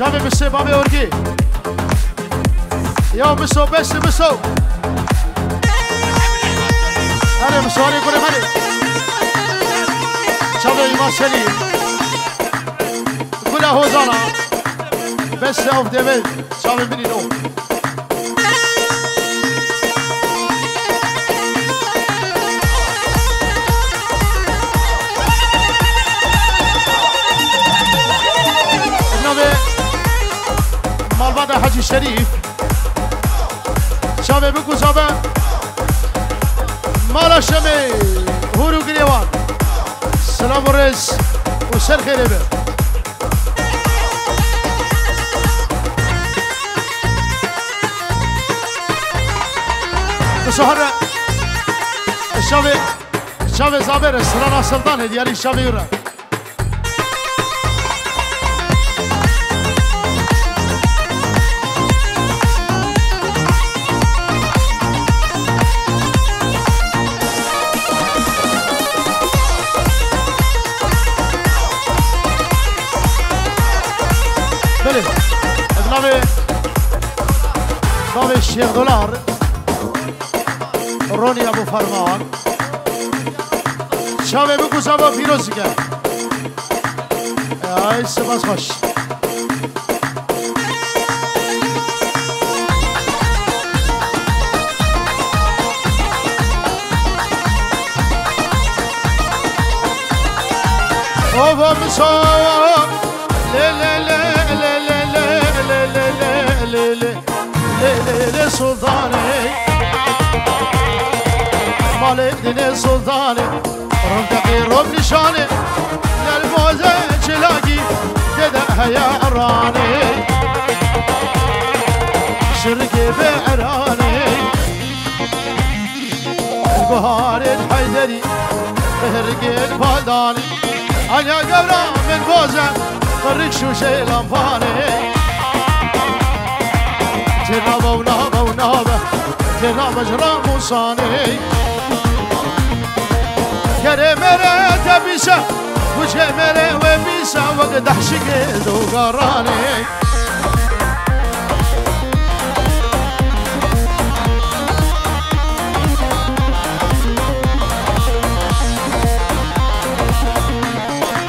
شامي مسي بابي ورقي يا مسو بس مسو أنا مسواري كوري مالي شامي إمام سليم كلها هوزانا بس أوف ديفيد شامي مني نو مال بعد حجي الشريف شامي بكو شامي مالا شامي هورو قريوان سلام الرئيس وسر خيري به بسهرة الشامي زابر سرانا سلطان دياري الشامي يورا بابي الشيخ دولار روني ابو فرمان شامي بكو شابا فيروز كان اي سباس خوش اوفا مسوار لي لي لي لي لي لي لي لي لي سلطاني مالك دين سلطاني رمتقي رب نشاني للموزة شلاقي تدعها يا عراني شرقي بعراني البهار الحيدري بهرقي الفاداني أنا قبرة من بوزة فرقشو شي لنفاني جنابه ونابه ونابه جنابه جرام وصاني كريمره تبيسه وجمره وبيسه وقد احشق دوغراني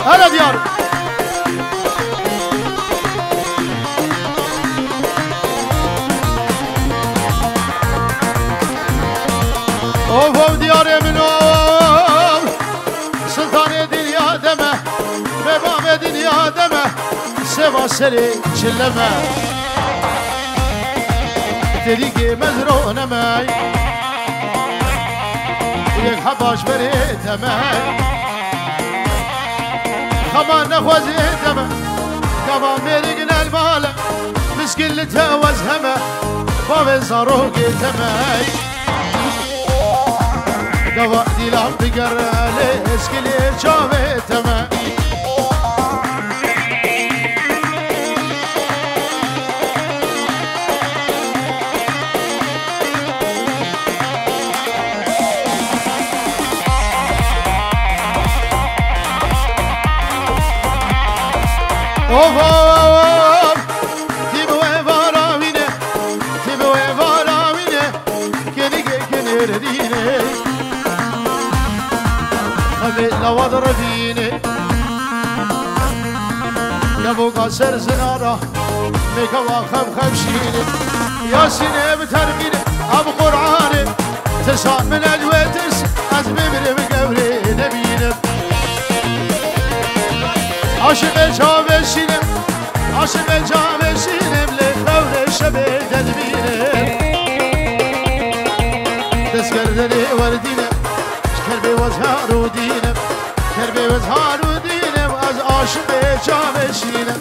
هلا ديار اوفو دياري منوم سلطاني دنيا دمه بباب دنيا دمه سوا سري شلمه طريقي مزرونة ماي ويك حباش بريت ماي خمان نخوزي دمه كمان ميرقنا المال مسكلتها وزهمه باب صاروقي تماي دوا ديلام بقرالي اسكلي شافي تمام اوه تبوي فراوينه تبوي فراوينه كني ردينه لو اضربيني يا ابو قصر زناره ميكوا خمشيني يا سيني بترميني ابو قرعاني تسع من الوتس ازمي بقبري نبيني عاشق جامشيني عاشق جامشيني بلي خول الشبه تدبيني تسكردني ورديني كربي وزهار ودينم كربي وزهار ودينم از عاشق جامشينم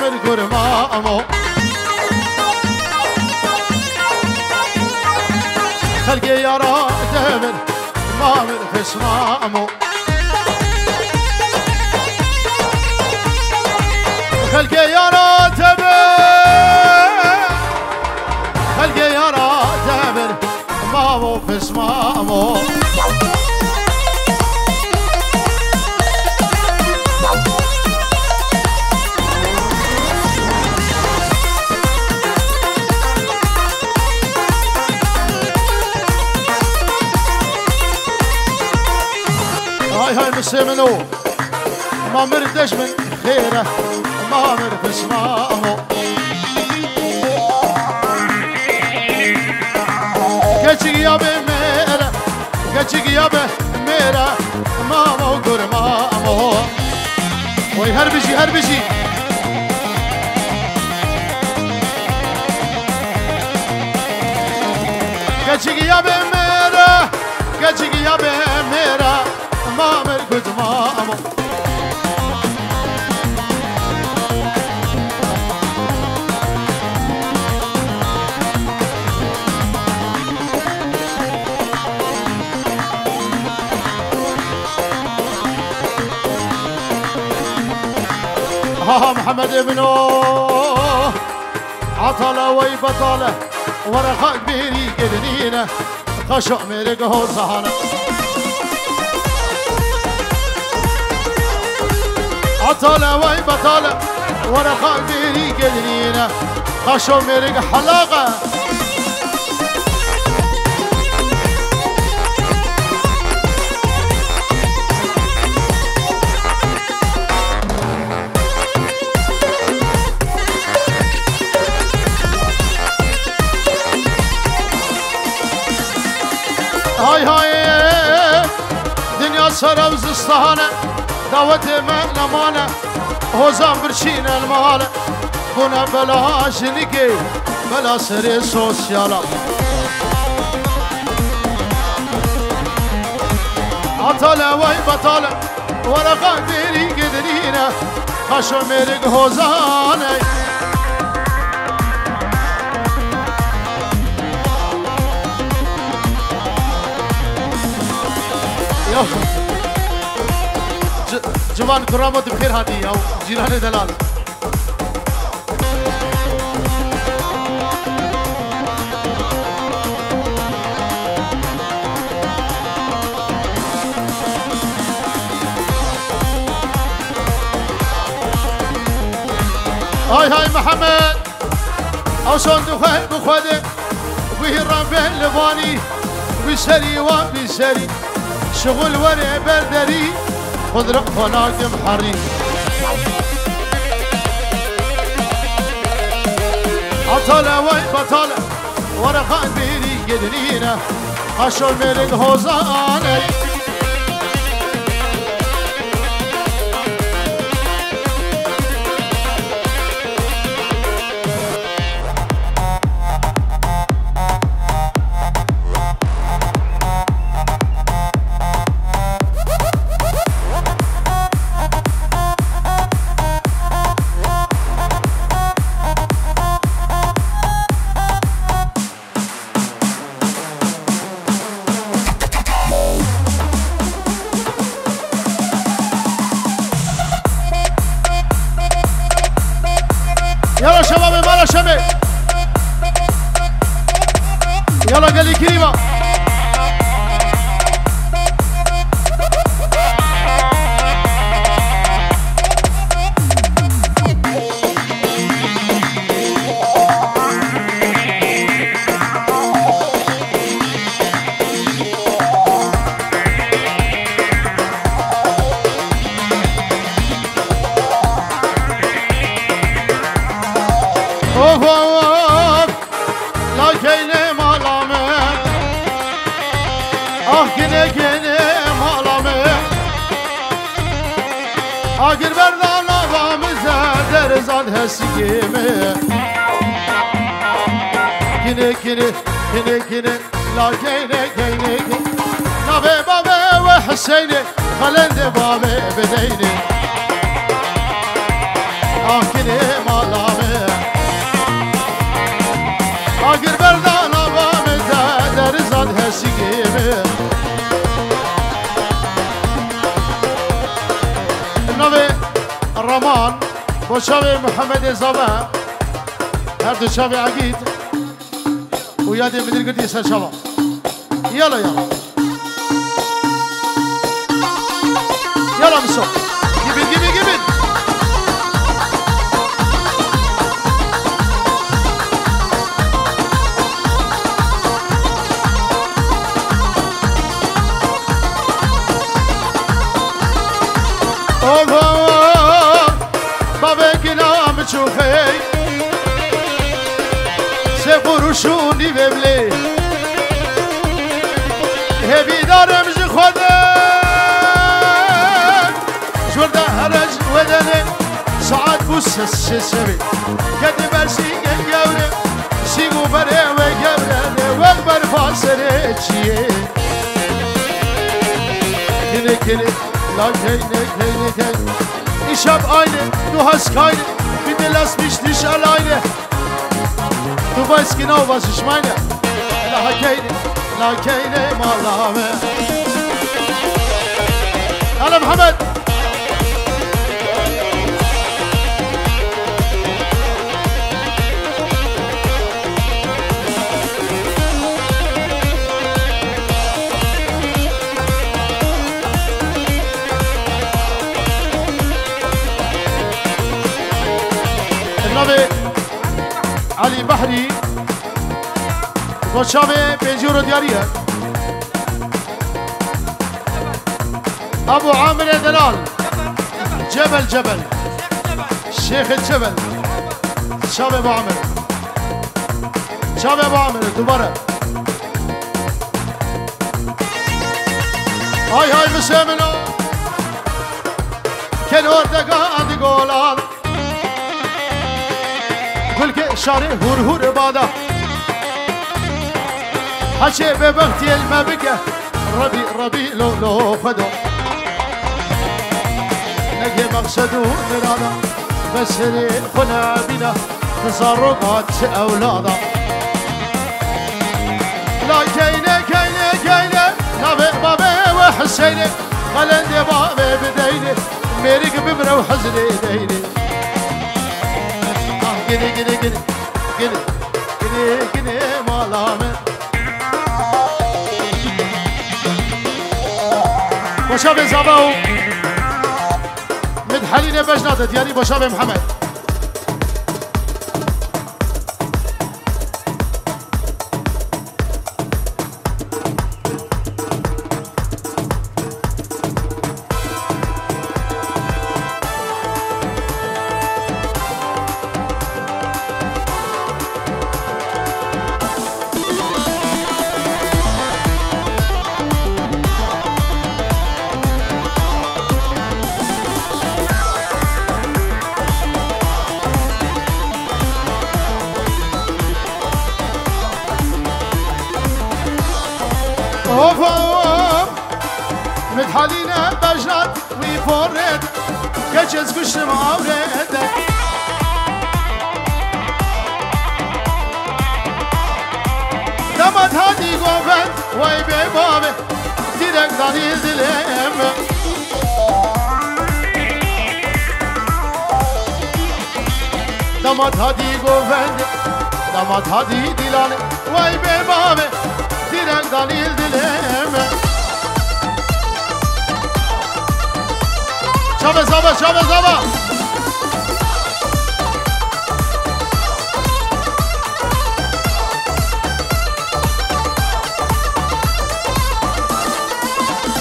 من قرمامو خلقي يرى دبر ما من فسمامو خلقي يرى دبر خلقي يرى دبر ما هو فسمامو هاي مسمنو ما مردش من خيره ما مرد اسمامو قجي يا بميرا قجي يا بميرا مامو قرمامو وي هربجي هربجي قجي يا بميرا قجي يا بميرا ما مرقد مامو ها محمد ابنو عطله وي بطله ورقه كبيري قدنينه خشع مرقه صهانه عطله وي بطله ورقه كبيري قدنينه خشع مرقه حلاقه هاي هاي دنيا سرا وزستانه دعوت مهلمانه هوزان برشين المال بنا بلا شنكي بلا سري سوسيالا عطالة وي بطالة ورقا بيري قدرينه خشو ميرق هوزانه جوان کرامت بخیر هاتی او جیران دلال هاي هاي محمد او شون دخل بخوده وبيه الرمبين لباني بسري وبسري شغل وري بردري خضرق فناك محري عطالة وي بطالة ورقان بيري قدرينه خشو الملك هوزاني يلا شباب مالا شباب يلا قال لي كريمه آخر بردان آقامıza derzad hesgime Kine kine kine kine la kine kine Nabe babe ve Hüseyin'i Halende babe bedeyni آخری مالامه آگر بردان آبامه در زاد هسیگیمه نوی رمان با شاوی محمد زابه هر دو شاوی عقید و یادی مدیر کردی سر شاوه یالا یالا یالا مسو گیبین شوفي سيقروشوني ببلي هبي دارم جي خودك جوردا هرج ودني ساعات بوس السبي كدي برسي الجولة سيقو بري وقبرني واكبر فاسري تشيه كني كني لا كيني كيني İşap aynı, du hast keine, bitte lass mich nicht alleine. Du weißt genau, was ich meine. La keine, malame. Hallo Mohammed. علي بحري وشامي بنجورو دياريه ابو عامر دلال جبل شيخ الجبل شامي ابو عامر دوباره هاي مسامنا كنور دقا دقولان كل شاري هور بادا حشي ببختي المبكة ربي لو فدو نجي مقصدو نرانا بس خنا بنا تزرقات أولادا لا كيني بابي وحسيني خلندي بابي بديني ميرك بمرا وحزني ديني gini malame باشا بزابو مدحلين بجنادة دياري باشا محمد متحالينا بجنات ويفورد كجز كش معورد دمت هادي قوفن واي ببابي تيرك داني دلهم دمت هادي قوفن دمت هادي دلاني واي ببابي تيرك داني دلهم شابه زابا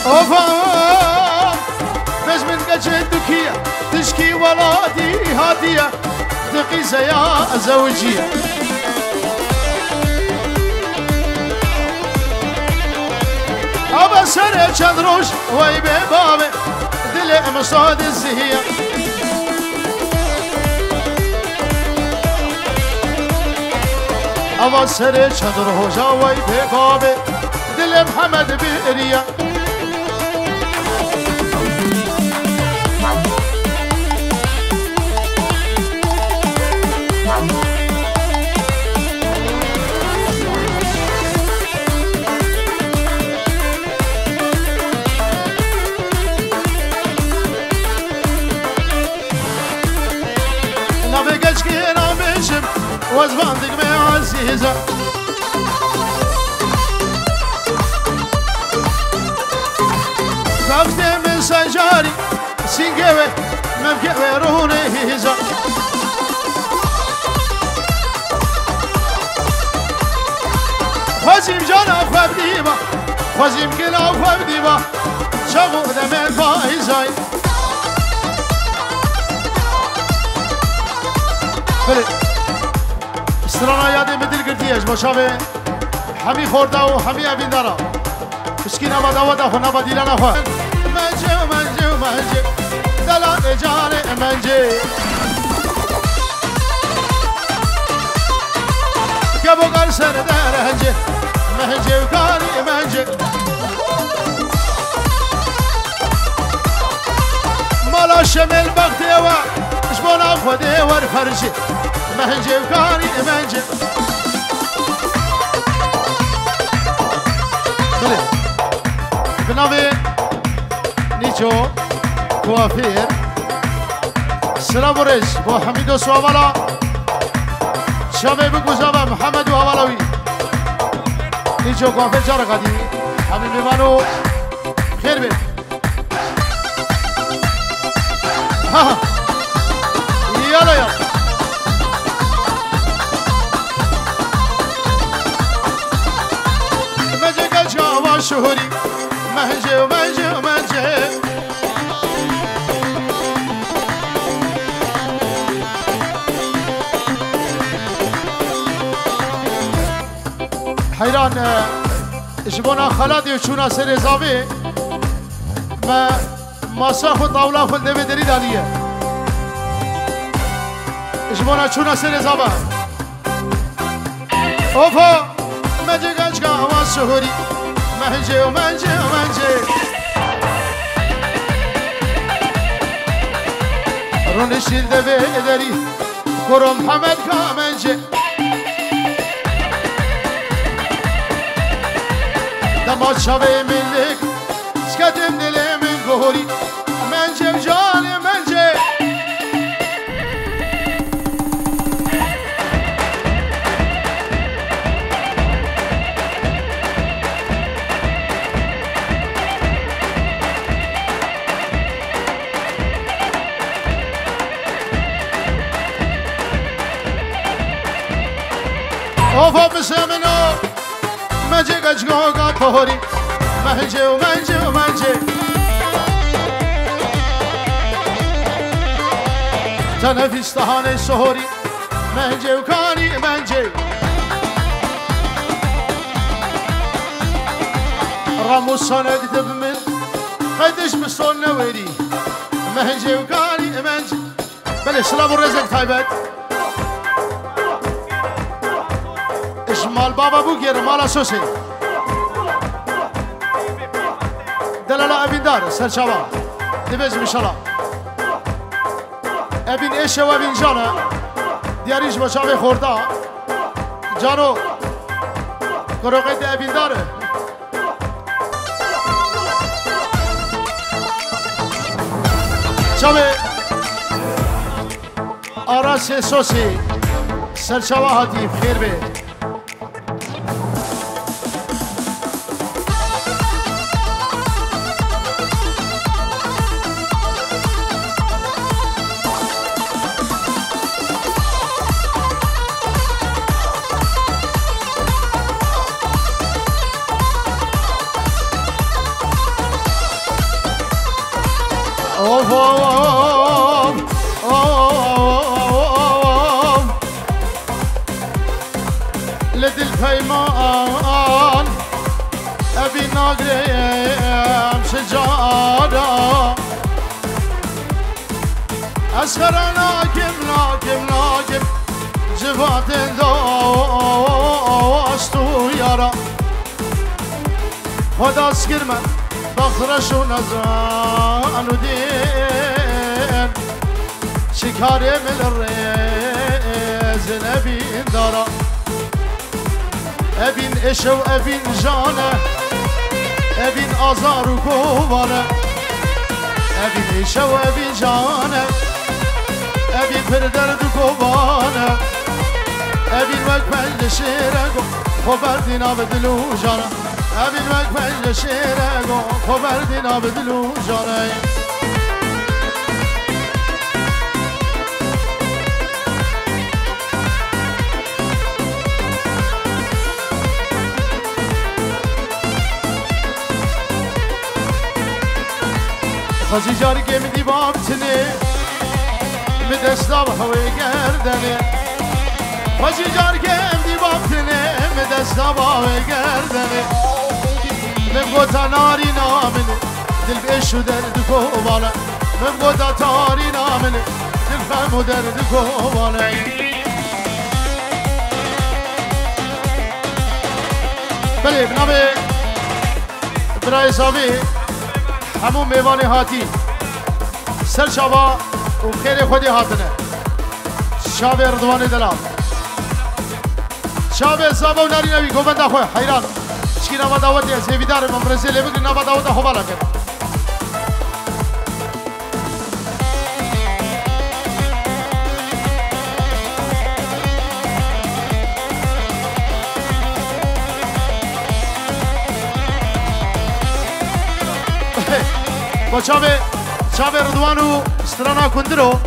اوفا بس من قجل دكية تشكي ولادي هادية تقيسة يا زوجية ابا سري چندروش وي ببابي دلي مصاد الزهية ابا سري چندروش وي ببابي دلي محمد بئرية هزا وقتی من سجاری سینگوه ممکه رونه هزا خوزیم جانا خواب دیبا خوزیم گلا خواب دیبا شغو دمین فایزای بله استرانا یادی بدل گردیش باشاوه همی خورده و همی اوین دارا مسکین آباد آواده خو نبا دیلان خواه منجه دلال جان منجه گبو گر سر در هنجه منجه و کاری منجه مالا شمل بغده و اشبانا خوده ور فرجه منجه و کاری منجه بله بناوی نیچو کوافیر سلام و رش با حمید و سوالا شامه بگوزا و محمد و حوالاوی نیچو کوافیر جار قدیمی همین میمانو خیر بید ها یالا یالا مجه جاوا شهوری منجه و منجه و منجه حیران جبونا خلادی و چونا سر زاوی ما ماسا خود طاولا خود دوی دری دالیه جبونا چونا سر زاوی اوفا مجه گنج که آواز شهوری منجه و منجه و منجه رون شیل دوی دری کرم حمد که منجه دماد شوه ملک سکتم دل من گوری منجه جان منجه اوفا بسمنو منجه گجگاگا توری منجه و منجه و منجه تنفیستهان سهوری منجه و کانی منجه راموسان اکتب من قدش بستون نویری منجه و کانی منجه بله سلام و رزق تایبت مال بابا بو گیر مال اسوسی دلالا ابین دار سرچاوا دبز میشالا ابین اش و ابین جانا دیاریش بچاوی خوردا جانو کروقت ابین داره چاوی آراس سوسی سرچاوا هاتی خیر به لدل پیمان ابی ناگریم شجارا اسخرا ناکم جوات داشتو یارا خدا سکر من بخرشو نزان و دین شکاری من ریز نبین دارا ابین عشق و ابین جانه ابین آزار و گوانه ابین عشق و ابین جانه ابین پر درد و گوانه أبين وقت بنج شيرك خبردنا بدلو جانا أبين وقت بنج شيرك خبردنا بدلو جانا خزي جاري كم دي بابتني مدستا بحوي قردني خزي جاري كم دي بابتني مدستا بحوي قردني من قوتا ناري نامني دل بيشو دردكو بالا من قوتا تاري نامني دل فهمو دردكو بالا بلي بنابي براي صافي همون میوانی هاتی سر شبا و خیر خودی هاتنه شاب اردوان دلال شاب زابا و ناری نوی گوبنده خواه حیران چکی نبا داوتی از هیویدار من برزیلی بگی نبا داوت خوبالا کرد با چاوه ردوانو سترانا کندرو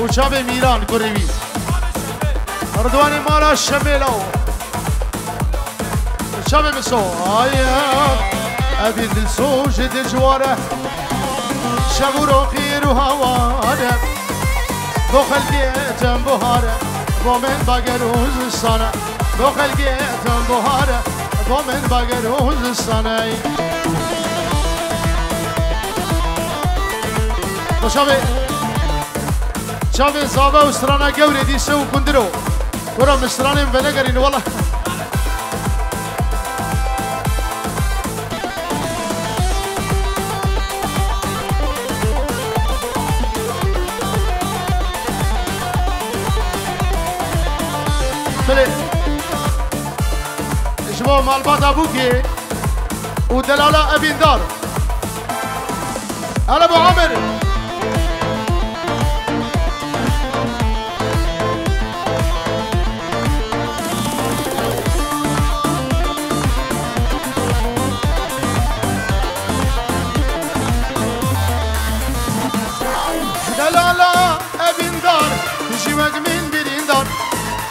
و چاوه میران گریوی ردوان مالا شمیلاو چاوه بسو آیا ابی دل سوش دل جواره شبورو خیر و هواره بو خلقیتم بهاره با من باگر روزستانه بو خلقیتم بهاره با من باگر روزستانه شابه زابا و سترانا قوري دي سو كندرو ورا مستراني مبنقرين والله بلي شباب مالبات ابوكي ودلالة ابين دار هلا ابو عامر دلالا ابن دار تجيبك من برين دار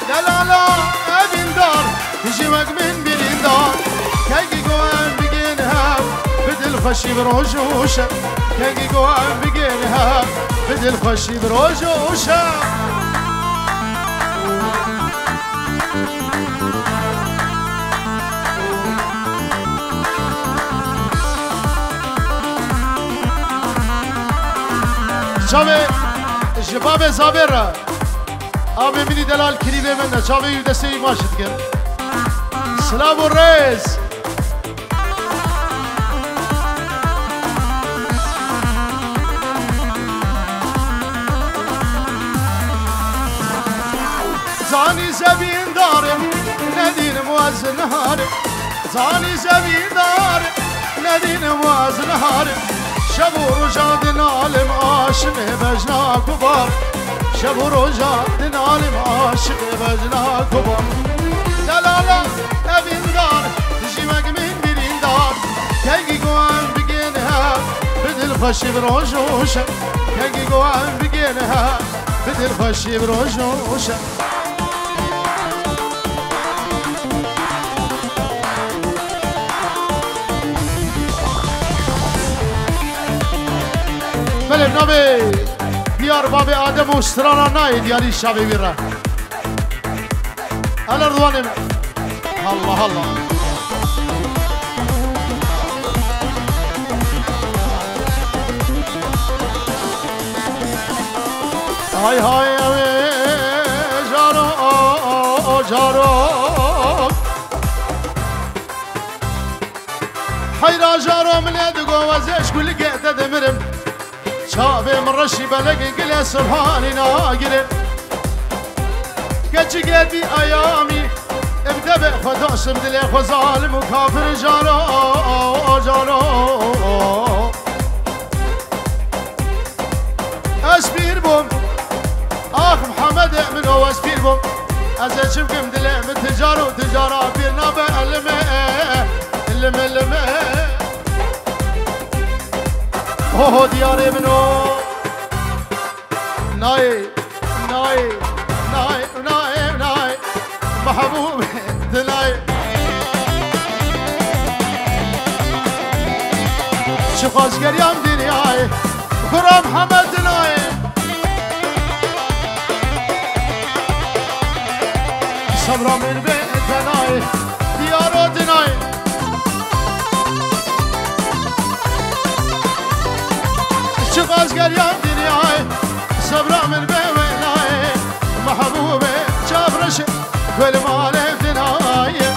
دلالا ابن دار تجيبك من برين دار كي قوان بقينها بدل خشي بروجوشة كي قوان بقينها بدل خشي بروجوشة شابه شباب زابر آبی منی دلال کریبه من شابه یو دسته ای ماشد کن سلام و ریز زانی زبین داره ندین موازن هاره زانی زبین داره ندین موازن هاره شب و روزا دنالم عاشق بجنا کبار شب و روزا دنالم عاشق بجنا کبار دلالا ابین دار تجیبک من برین دار که گوان بگینها بدل خوشی بروجوشه که گوان بگینها بدل خوشی بروجوشه بله نبی بیار باب آدم و سترانا نای دیاری شبه بیره الاردوانم الله الله های های جارو جارو حیرا جارو من یدگو وزش کل گهده دمرم شابه من رشي بلقي قلي سبحاني ناقري كتش قلبي ايامي ابدا بخدوش مدلي خو ظالم وكافر جارو جارو اسبير بوم اخ محمد محمد من هو سبيل بوم أزا شبكم دلي من تجارة وتجارة بيرنا بألمي اللمي هو دياري منو ناي ناي ناي ناي ناي محبوب دلاي شخاص قريام دنياي كرة محمد دلاي صبرا من بيت دلاي ديارو دلاي شخاص قريام دنياي صبرا من بيت دلاي محبوبي شابرش كل ما لفتناي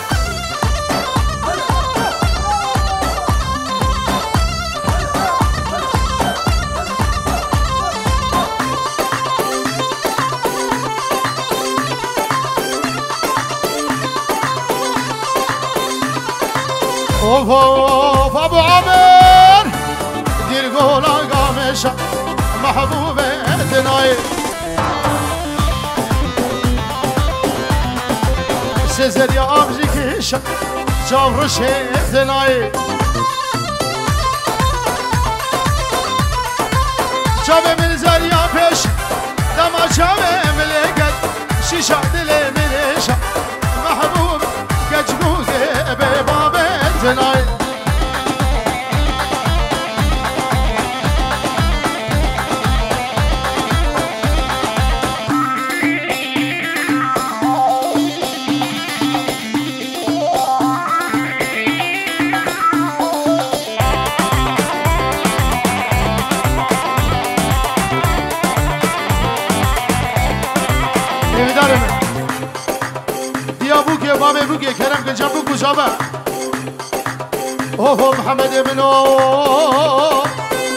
اوف اوف ابو عمر دير قولا قامش محبوبه دناي سيزر يا ابزي كيش جابر شيخ دناي جابه من زريا پیش دما جابه ملكت شیشه دل منشا محبوب گجگوزه به باب دناي بابي بوكي كرم كجنبو كجابا اوه محمد ابنو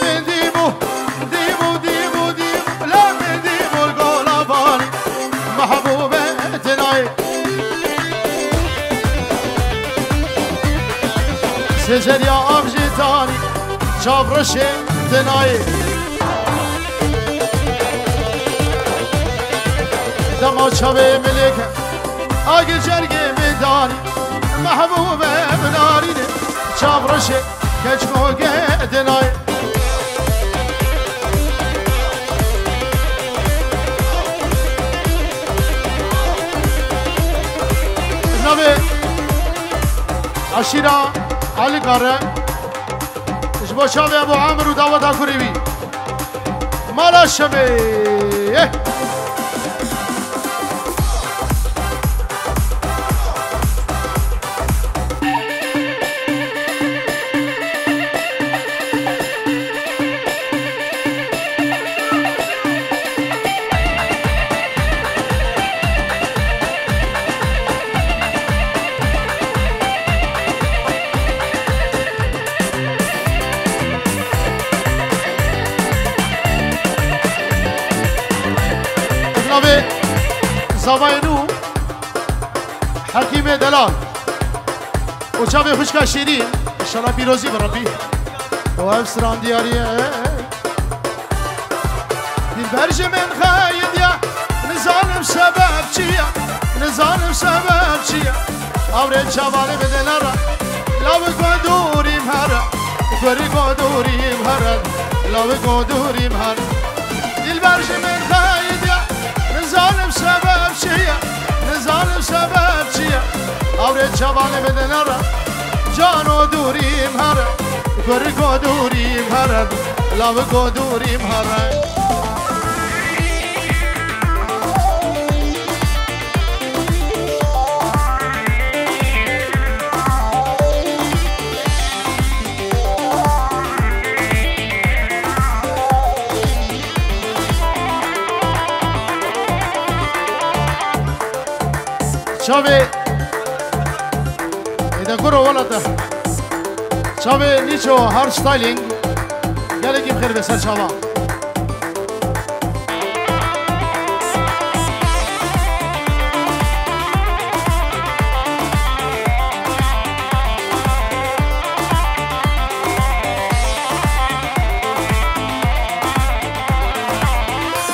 من ديمو ديمو ديمو ديمو لا من ديمو القولاباني محبوبة تناي سجل يا ابجي تاني شاب رشي تناي دما شابي ملكة آگه جرگه میدانی محبوبه بنارینه چاب رشه کچموگه دنای نبی عشیرا علی کاره اشبا شاب ابو عامر و دعوت آکوری بی مالا شبه زباينو حكيم دلال وشابي خشكا شيرين ان شاء الله بيروزي بربي وافسران دياريه البرج من خايد يا نزالم سبب شيا نزالم سبب شيا اورد شبالي بدلارا لو قدوري مهرا فري قدوري مهرا لو قدوري مهرا البرج من خايد يا نزالم سبب شيا نزالم سبب شيا اورد شبالي بدلارا جانو دوري مهرا فري قدوري مهرا لو قدوري مهرا شابي إذا كرو ولده شابي نيشو هار ستايلينج قال لك بخير بس شباب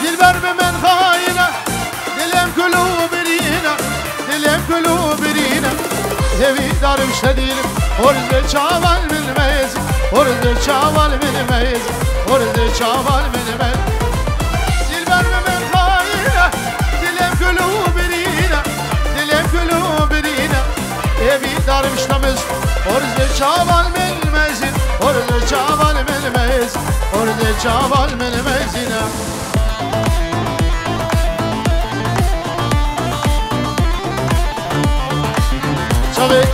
دلبر من خاينه هوی دارم شدیرم ارز چاول من میز ارز چاول من میز ارز چاول من میز دل برم من خاینه دلم گلو برینه دلم گلو برینه هوی دارم شتمز ارز چاول من میز ارز چاول من میز ارز چاول من میزینه شبه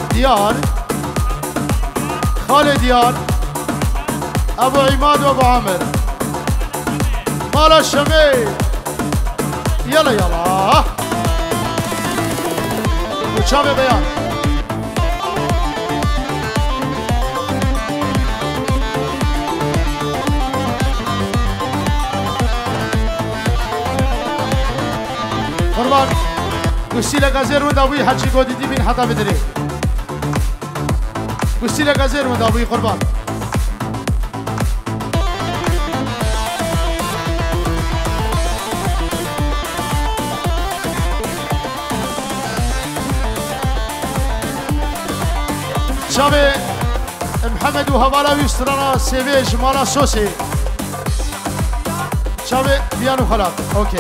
ديار خالد ديار ابو عماد وابو عامر مالا الشميل يلا يلا وشابه بيان قربان گوشتی لگازر رو داوی حجی گودی دی بین حتا بدری گوشتی لگازر رو داوی قربان شاب محمد و حوالا ویسترانا سیویج مالا سوسی شاب بیانو خلاق اوکی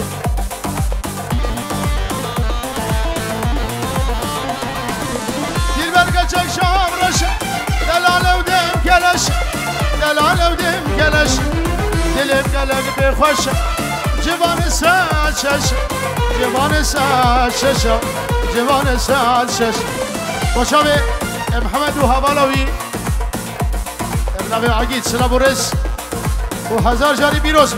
چک شام رش دلال و دم کلش دلال و دم کلش دلم کلک بخوش جوان سال شش جوان سال شش جوان سال شش باشم محمد و حوالاوی ابن عقید سلام و رس و هزار جاری بیروز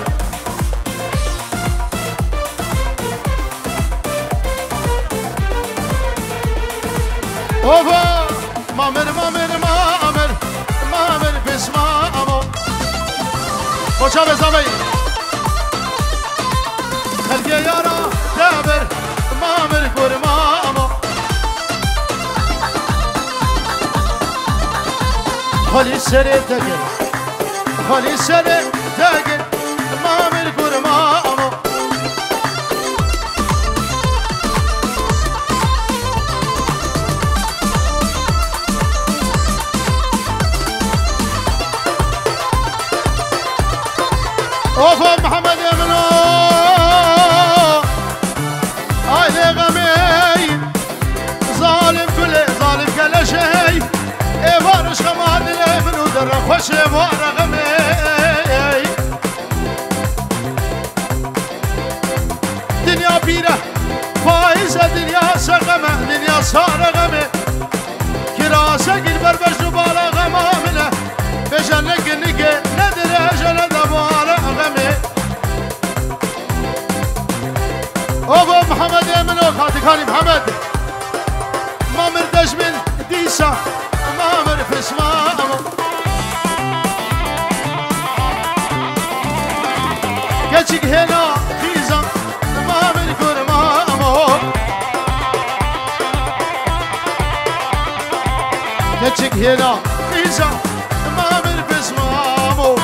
اوه مامر مامر مامر مامر پس مامو خوشا بزامی خلقی یارا دابر مامر کور مامو خالی سره تگل خالی سره تگل مامر کور مامو اوفا محمد يمنو هاي غمي ظالم كل شيء ايوارش غمان الابن ودر خوش ايوار غمي دنيا بيره فايزه دنيا سغمه دنيا صار غمي كراسه قل بربش بالا غمامنا بجنك نقي ندري اجل دباله غمي ابو محمد يمنو خاتكاني محمد ما مردش من ديسا ما مرفس مامو كاتشك هنا خيزا ما مركور مامو كاتشك هنا خيزا ما مرفس مامو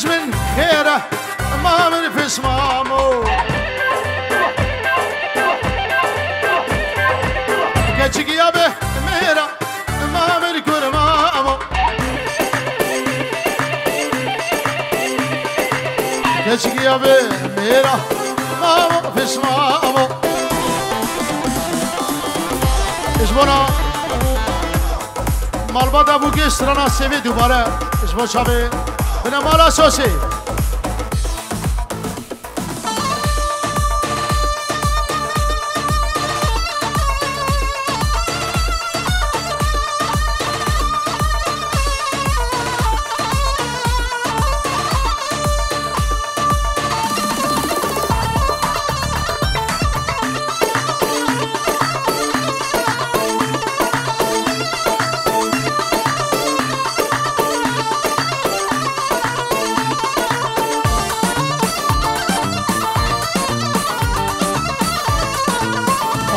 من خيره ما من فيش مامو كاتشك يا به ميرا ما من كور مامو كاتشك يا به ميرا ما فيش مامو اجبنا مالبات ابو گشترانا سوی دوباره اجبا شابه بنا مالا سوسی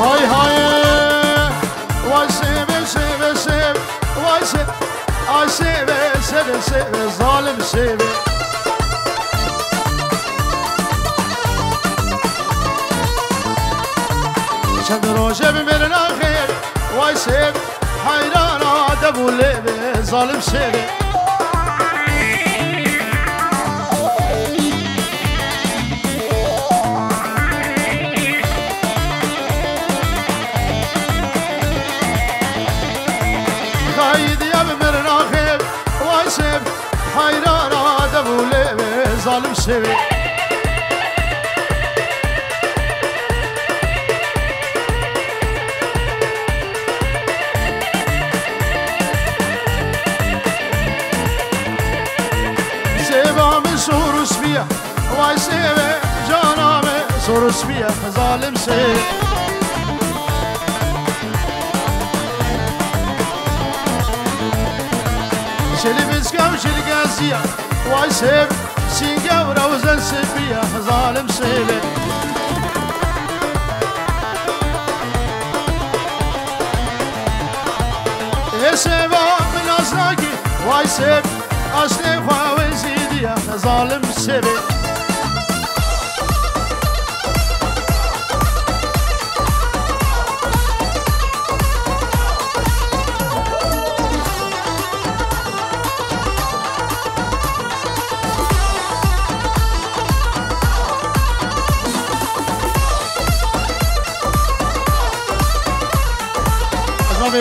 هاي هاي واي سيب سيب سيب واي سيب اي سيب سيب سيب ظالم سيب چند روزه بمیرنا خیر وای سیب حیران آدم و لیبه ظالم سیبه خایدی بمیرنا خیر وای سیب حیران آدم و لیبه ظالم سیبه سورس بيا واي سيبه جانامه سورس بيا ظالم سيب شلي بسكا وشلي قاسيا واي سيب سينجا وروزن سيبيا ظالم سيبه يا سيبا من أصلاكي واي سيب أصلي خواوزي يا ظالم سيبي جناب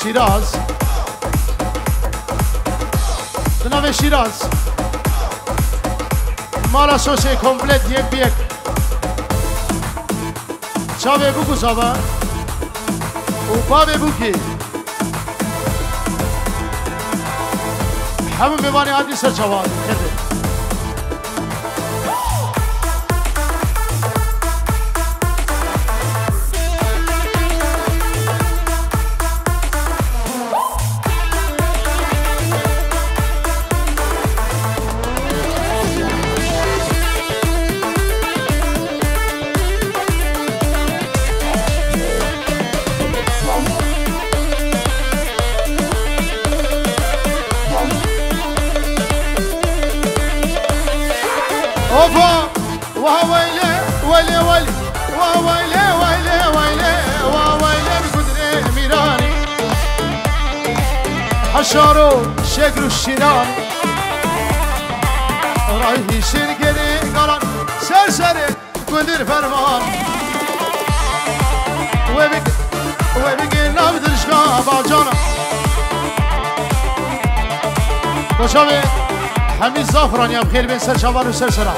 شیراز جناب شیراز مالا سوسه کمپلت یک بیک چاوه بگو سابا و بابه بگی همون ببانی عادی سر چواد کرده اوفا وويلي ويلي ويلي وويلي ويلي ويلي وويلي بقدر ميراني حشارو شكل الشيران رايحي شركني قرن سرسري قدر فرمان وبقي نبض الشقا باجانا باشامي حميد زافران يا بخير بين سر شوار وسر سرا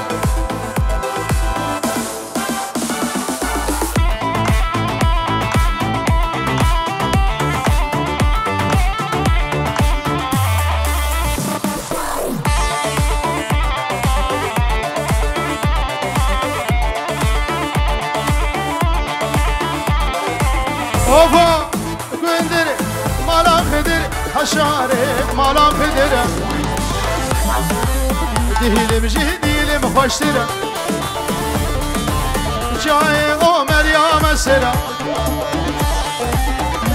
اوفا كندري مالا خدري حشاري مالا خدري دهيلم جهديلم خوشترا جاي عمر يا مسرا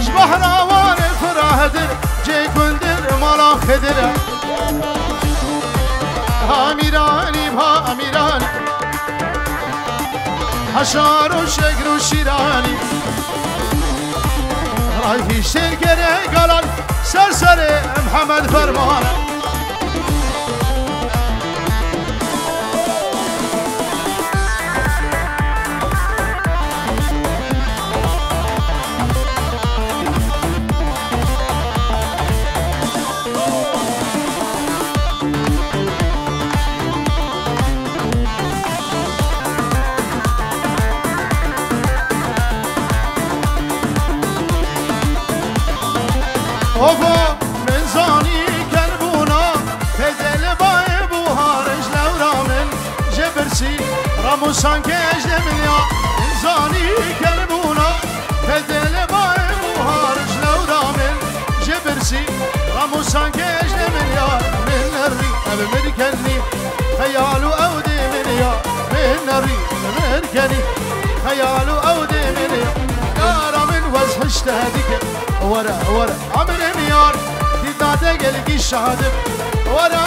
جبحنا وان فراهدر جي كندر مالا خدرا هاميراني بهاميراني حشار وشقر وشيراني رايحي شركني قلن سرسري محمد فرمان اوفا من زاني كلبونا تدل باي بوهارج لورا من جبرسي راموسان كيج لمنيا من زاني كلبونا تدل باي بوهارج لورا من جبرسي راموسان كيج لمنيا من الري مركني خيالو اودي منيا من الري مركني خيالو اودي منيا اشتهدك ورا عمر ميار دي داده قلقي الشهادة ورا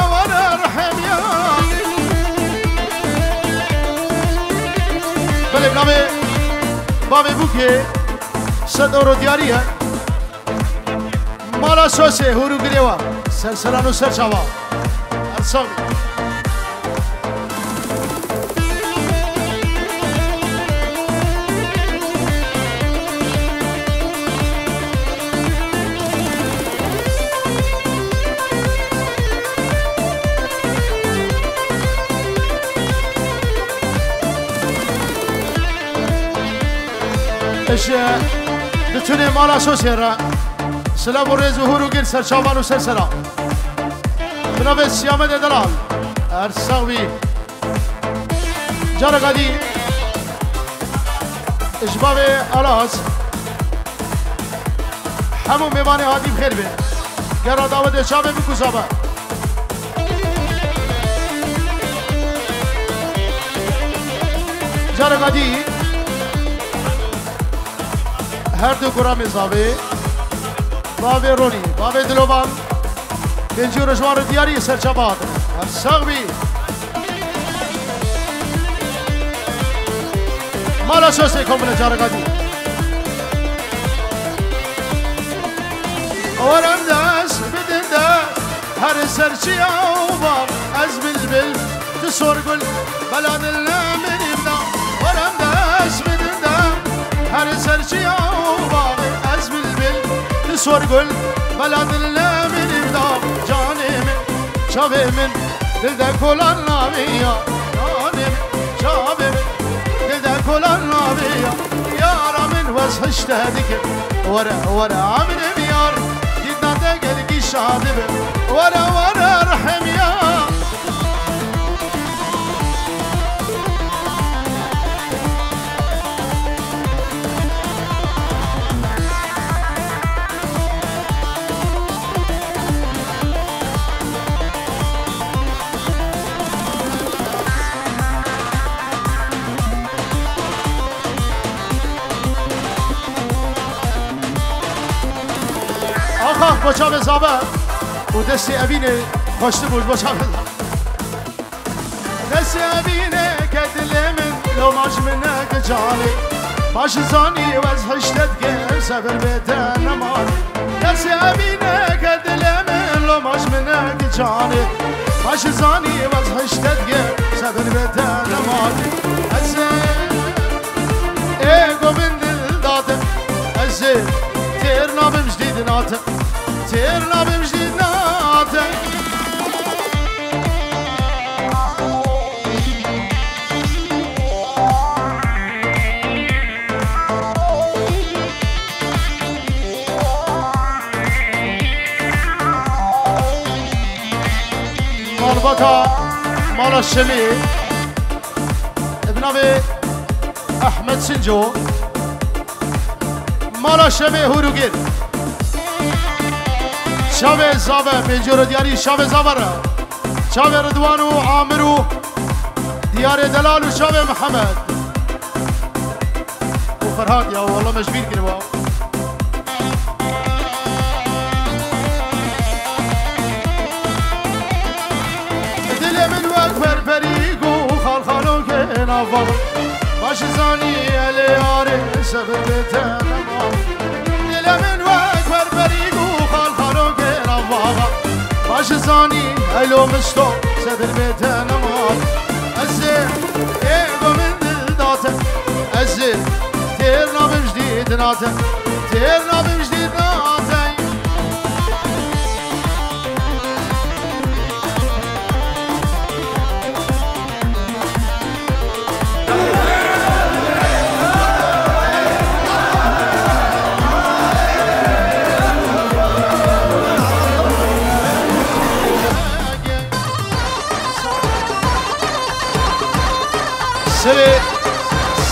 رحم يار بله بابي بوكي صد اورو دياريه مالا سوسه هورو گريوا سرسرانو سرچاوا ارسام اش بتوني مالا سوسه را سلام و رز و هورو گیر سرچاوان و سرسرا بنابه سیامه دلال ارساوی جارا قدی اجباب آلاز همون میوانه هادی بخیر بی گرا داود اشابه بکوزابه جارا قدی هر دو گرام ازاوی بابي روني بابي دلوبان بنجي رجوار دياري سرچابات السغبي مالا شوسي كومبل جارقادي ورم داس بدن دا هر سرچي اوبار از بلبل تسورقل بلاد اللامن ابنا ورم داس بدن دا هر سرچي اوبار از بلبل سورگل بلد من ابدام جاني من شابه من دلده کلان نابیا جاني من شابه من دلده کلان نابیا یارا من وزح اشتهدك ورا عمر ميار جدنا تقلقي شادب ورا رحم يار آخ بچه بزابه و دستی ابینه خوشتی بود بچه بزابه دستی ابینه که دل من لو ماش منه جانی باش زانی و از هشتت گم سبر بیتن نمان دستی ابینه که دل من لو ماش منه جانی باش زانی و از هشتت گم سبر بیتن نمان از ایگو من دل دادم از تیر نابم جدید ناتم تیر نابم جدید ناتم مالباتا مال الشمي ابن ابي احمد سنجو مال الشمي هوروگیر شاب زابه بنجور دیاری شاب زابره شاب رضوان و عامر و دیار دلال و شاب محمد و فرهاد یا والله مجبیر کرده دل من وقت فرفریق و خالخالو که نفاق باش زانی الیاره سبر بتنم دل من وقت فرفریق و خالخالو که نفاق باش زانی الو مستو سبر بتنم ازه ایگو من دل داته ازه تیر نابم جدید ناته تیر نابم جدید ناته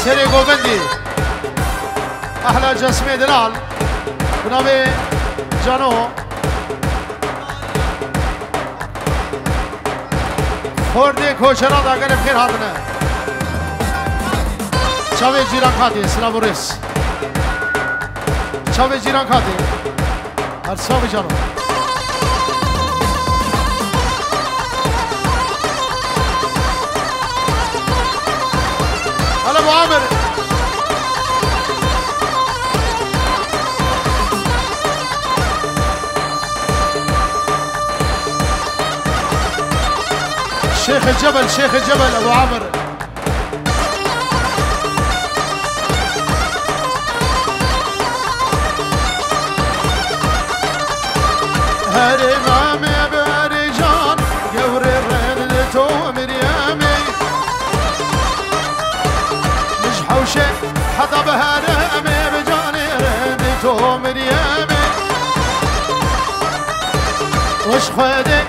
سری گوبندی احلى جسمي دلال بنابي جانو خوردی کوچرا داگر بخیر هاتنه چاوی جیران خاطی سلام و رس چاوی جیران کادی هر صاحب جانو حالا با عامر شيخ الجبل شيخ الجبل ابو عامر هري مامي برجان قوري الرين تو مريامي مش حوشي حطا بهرامي بجاني رين تو مريامي وش خدي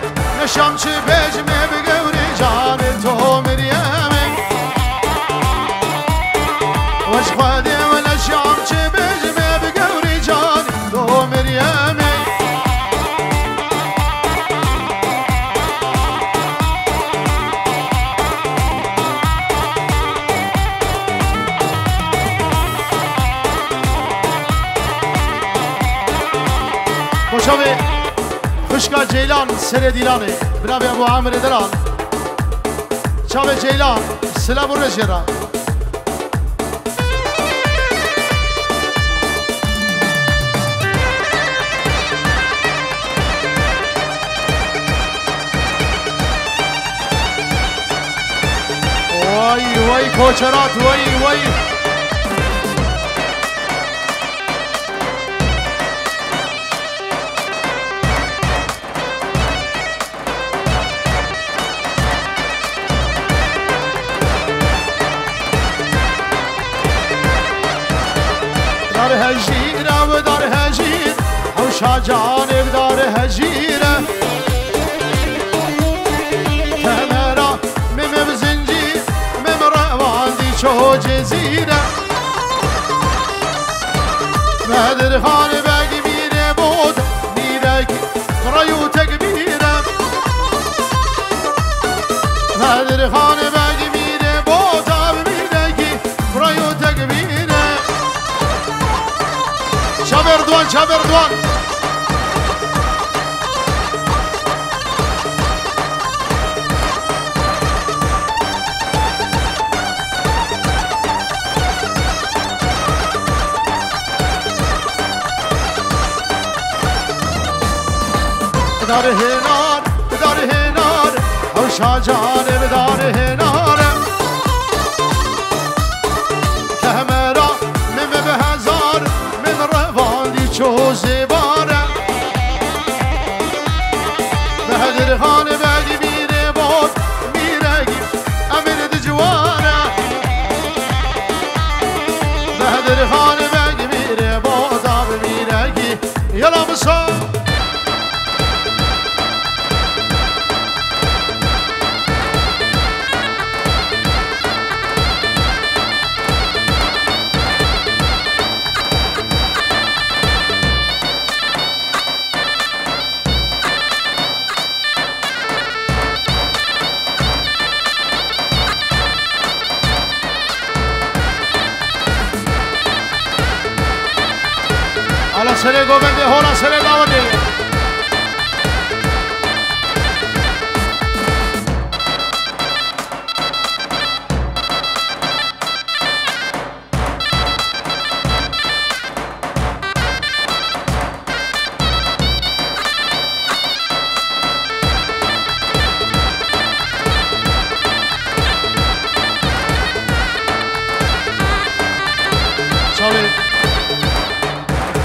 نشام شي بجمي بقوري جان تو مريامي وش خدي ولا شام شي بجمي بقوري جان تو مريامي شوی خشکا جیلان سر دیلانه بنابی ابو عامر دلان شوی جیلان سلام و رجرا وای وای کوچرات وای وای هجيرة ودار هجير حوشا جانب دار هجيرة كاميرا مم بزنجير مم روان دي شو جزيرة مهدر خان باقي ميري بود ميرك ريو تكبيرة مهدر خان باقي ميري بود ميرك ريو تكبيرة شاب اردوان شاب اردوان دار هنار دار هنار حوشا جانب دار هنار كاميرا من بهزار من روان چو زباره بهدر خان باقی میره بود میرگی امیر دجواره بهدر خان باقی میره بود آب میرگی یلا بسا سره گوبنده هولا سره داونده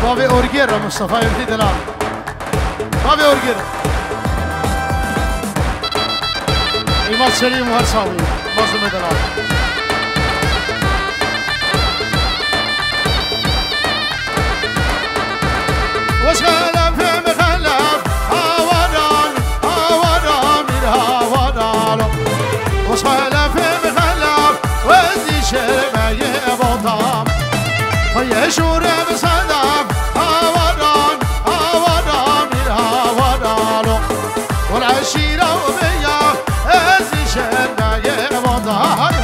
بابي اورجير مصطفى يبدي دلال بابي اورجير ايمان سليم وهرساوي مظلوم دلال وش خلف مخلف هاوران هاوران من هاوران وش خلف مخلف وزي شربه يبطام ويشور بصدام هاوران هاوران من هاوران والعشيرة وبيا وزي شربه يبطام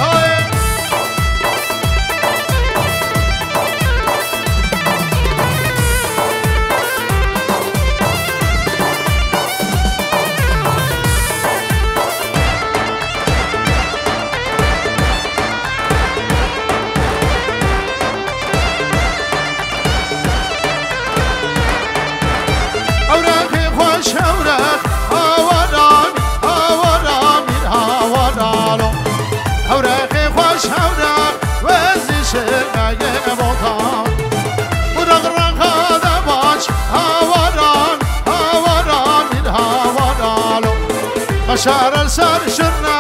مشار السر شرنا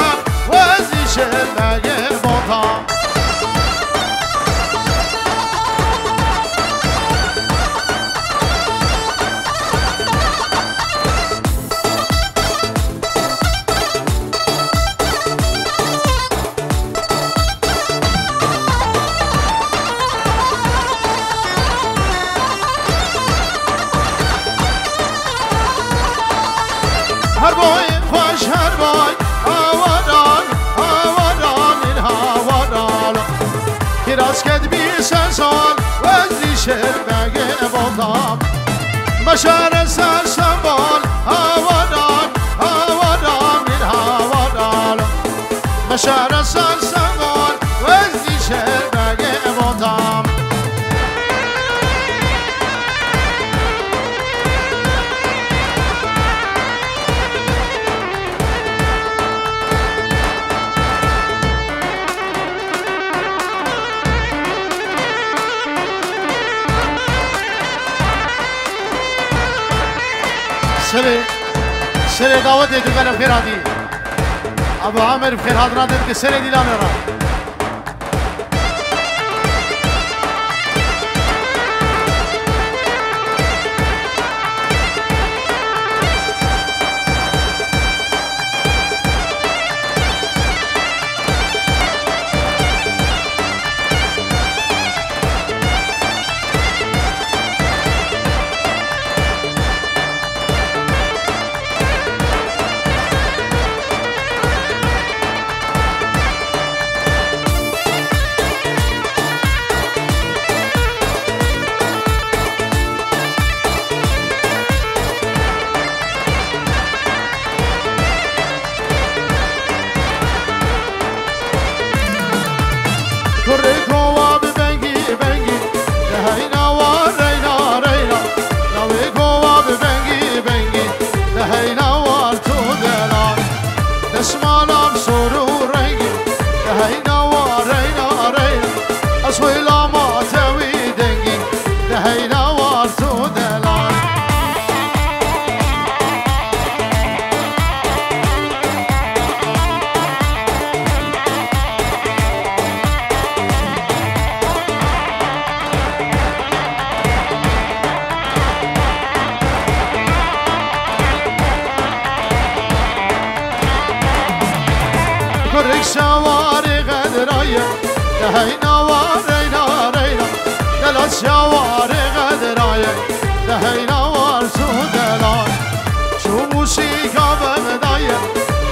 وزي شرنا بوطا هرباي فاش هرباي هوادان هوادان من هوادان كراس كدبي سنسان وزي شرباقي بوطام مشار سنسان هوادان هوادان من هوادان مشار سنسان وزي شرباقي بوطام سر دعوت ہے دکان پھر آدھی اب عامر پھر حاضرات کے سر دلا میرا شواري غدرايا لهينا ورينا رينا دلت شواري غدرايا لهينا ورسودلان شو موسيقى بمدايا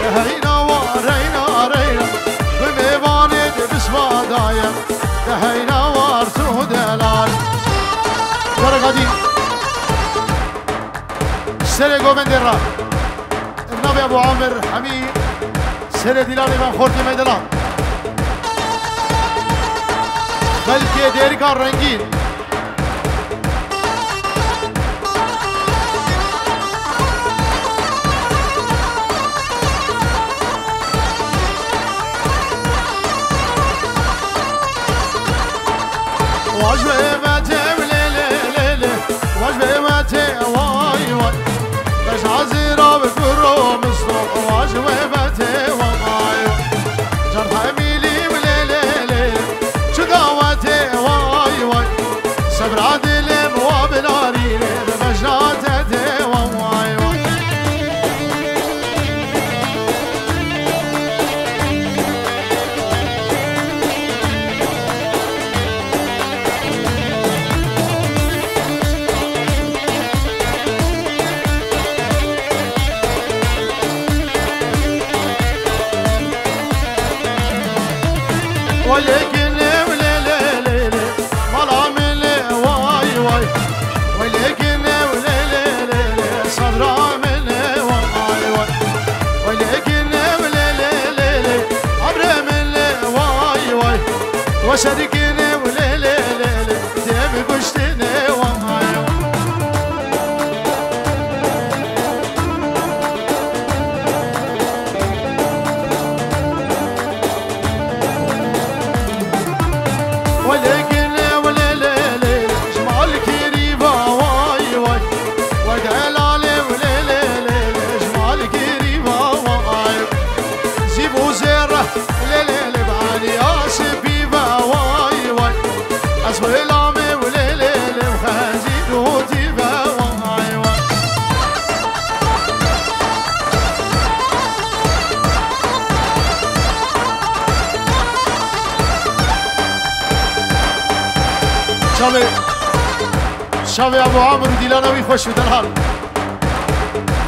لهينا ورينا رينا بميواني بسوادايا لهينا ورسودلان ورقدي سري قومندرا النبي ابو عامر حميد سر دلالي من خورتي ميدلان بلکه دیر کار رنگین واجبه مته ليلي واجبه مته واي واي باش عزيرة بكرو مصر واجبه مته واي جرح ميلي وليلي شداوته واي واي صبر عدل وبناري بمجراته واي واي ولكن وليلي مالا مني واي واي ولكن وليلي صبرا مني واي واي ولكن وليلي عبر مني واي واي وشركني وليلي ديم قشتني واي واي ولكن وليلي جمال كريبة واي واي ودلالي وليلي جمال كريبة واي ولامي وليلي وخازي دوتي بواي شاوی ابو عمرو دیلانوی خوش بدن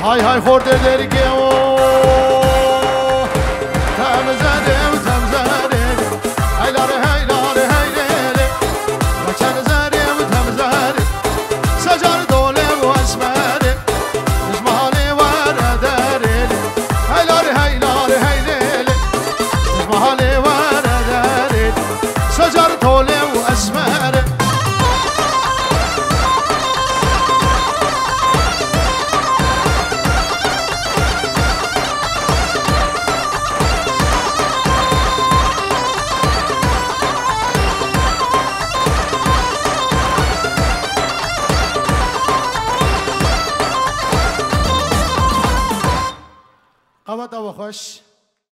حال های خورده درگه و تمزده و تمزده هیلاره هیلاره هیلاره بچن زده و تمزده سجار دوله و اسمده نجمهاله ورداره هیلاره هیلاره هیلاره نجمهاله ورداره سجار دوله و اسمده قوات أبو خوش